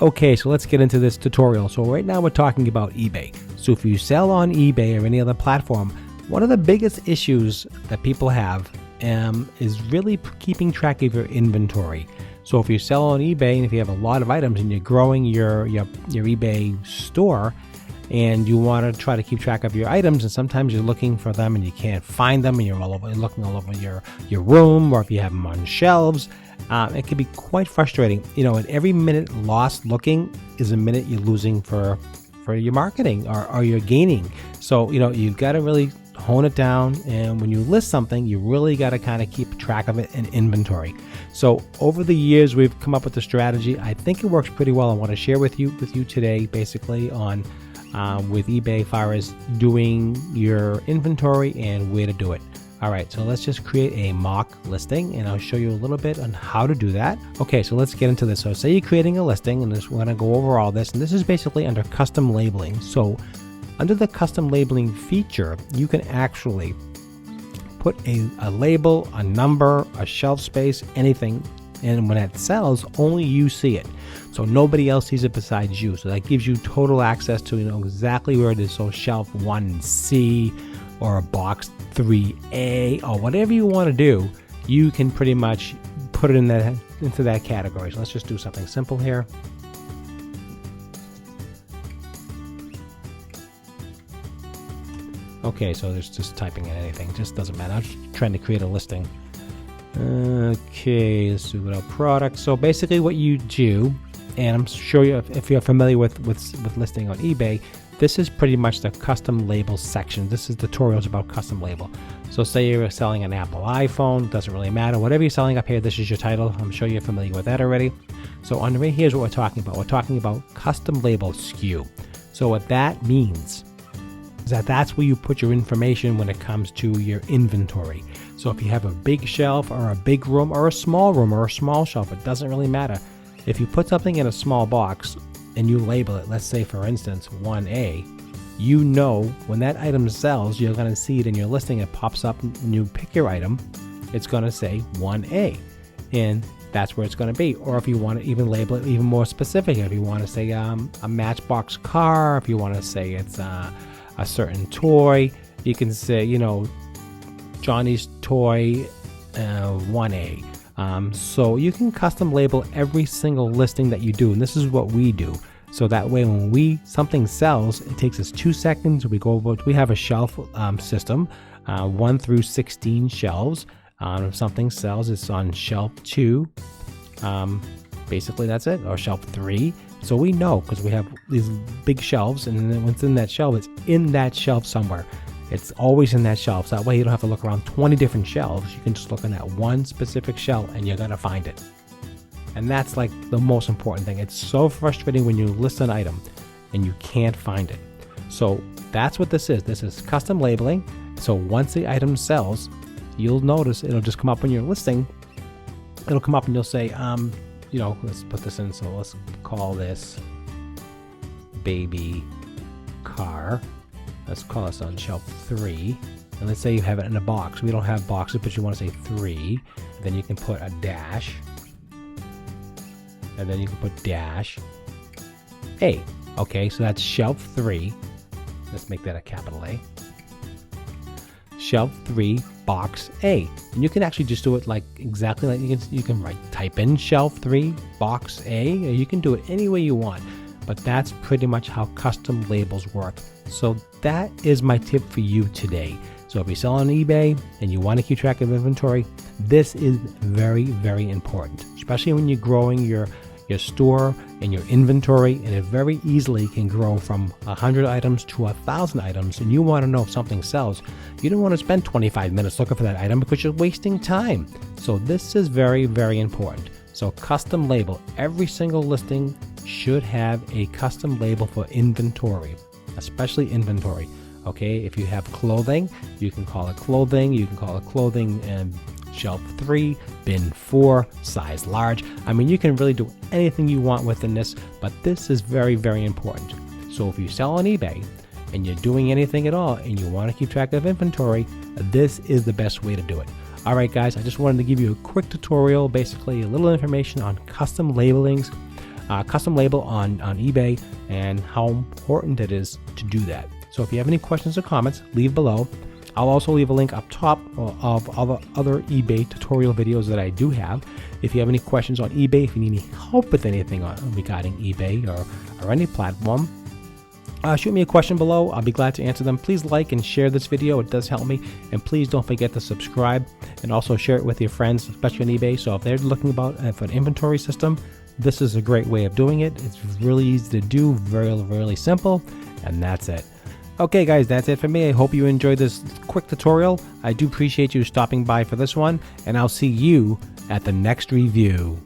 Okay, so let's get into this tutorial. So right now we're talking about eBay. So if you sell on eBay or any other platform, one of the biggest issues that people have is really keeping track of your inventory. So if you sell on eBay and if you have a lot of items and you're growing your eBay store and you want to try to keep track of your items, and sometimes you're looking for them and you can't find them and you're looking all over your room, or if you have them on shelves, it can be quite frustrating. And every minute lost looking is a minute you're losing for your marketing or you're gaining. So you've got to really hone it down, and when you list something, you really got to kind of keep track of it in inventory. So over the years, we've come up with a strategy. I think it works pretty well. I want to share with you today, basically on with eBay, as far as doing your inventory and where to do it. All right, so let's just create a mock listing, and I'll show you a little bit on how to do that. Okay, so let's get into this. So say you're creating a listing, and we're going to go over all this, and this is basically under custom labeling. So under the custom labeling feature, you can actually put a label, a number, a shelf space, anything, and when it sells, only you see it. So nobody else sees it besides you. So that gives you total access to exactly where it is. So shelf 1C or a box 3A or whatever you want to do, you can pretty much put it into that category. So let's just do something simple here. Okay, so there's just typing in anything, just doesn't matter. I'm just trying to create a listing. Okay, let's do without product. So basically what you do, and I'm sure if you're familiar with listing on eBay, this is pretty much the custom label section. This is tutorials about custom label. So say you're selling an Apple iPhone, doesn't really matter. Whatever you're selling up here, this is your title. I'm sure you're familiar with that already. So on right here's what we're talking about. We're talking about custom label SKU. So what that means is that's where you put your information when it comes to your inventory. So if you have a big shelf or a big room or a small shelf, it doesn't really matter. If you put something in a small box and you label it, let's say for instance 1A, when that item sells, you're going to see it in your listing. It pops up and you pick your item, it's going to say 1A, and that's where it's going to be. Or if you want to even label it even more specific, if you want to say a Matchbox car, if you want to say it's a certain toy, you can say Johnny's toy 1A. So you can custom label every single listing that you do, and this is what we do. So that way when something sells, it takes us 2 seconds. We have a shelf system, 1 through 16 shelves. If something sells, it's on shelf 2. Basically that's it, or shelf 3. So we know because we have these big shelves, and then once in that shelf, it's in that shelf somewhere. It's always in that shelf. So that way you don't have to look around 20 different shelves. You can just look in that one specific shelf and you're going to find it. And that's like the most important thing. It's so frustrating when you list an item and you can't find it. So that's what this is. This is custom labeling. So once the item sells, you'll notice it'll just come up when you're listing. It'll come up and you'll say, let's put this in. So let's call this baby car. Let's call this on shelf 3. And let's say you have it in a box. We don't have boxes, but you want to say 3. Then you can put a dash. And then you can put dash A. Okay, so that's shelf 3. Let's make that a capital A. Shelf 3, box A. And you can actually just do it like exactly like you can type in shelf 3, box A, or you can do it any way you want. But that's pretty much how custom labels work. So that is my tip for you today. So if you sell on eBay and you want to keep track of inventory, this is very, very important, especially when you're growing your store and your inventory, and it very easily can grow from 100 items to 1,000 items, and you want to know if something sells. You don't want to spend 25 minutes looking for that item because you're wasting time. So this is very, very important. So custom label. Every single listing should have a custom label for inventory, especially inventory. Okay, if you have clothing, you can call it clothing. You can call it clothing and shelf 3, bin 4, size large. I mean, you can really do anything you want within this, but this is very, very important. So if you sell on eBay and you're doing anything at all and you want to keep track of inventory, this is the best way to do it. All right, guys, I just wanted to give you a quick tutorial, basically a little information on custom labelings. custom label on eBay and how important it is to do that. So if you have any questions or comments, leave below. I'll also leave a link up top of other eBay tutorial videos that I do have. If you have any questions on eBay, if you need any help with anything regarding eBay or any platform, shoot me a question below. I'll be glad to answer them. Please like and share this video. It does help me. And please don't forget to subscribe and also share it with your friends, especially on eBay. So if they're looking for an inventory system, this is a great way of doing it. It's really easy to do, really simple, and that's it. Okay guys, that's it for me. I hope you enjoyed this quick tutorial. I do appreciate you stopping by for this one, and I'll see you at the next review.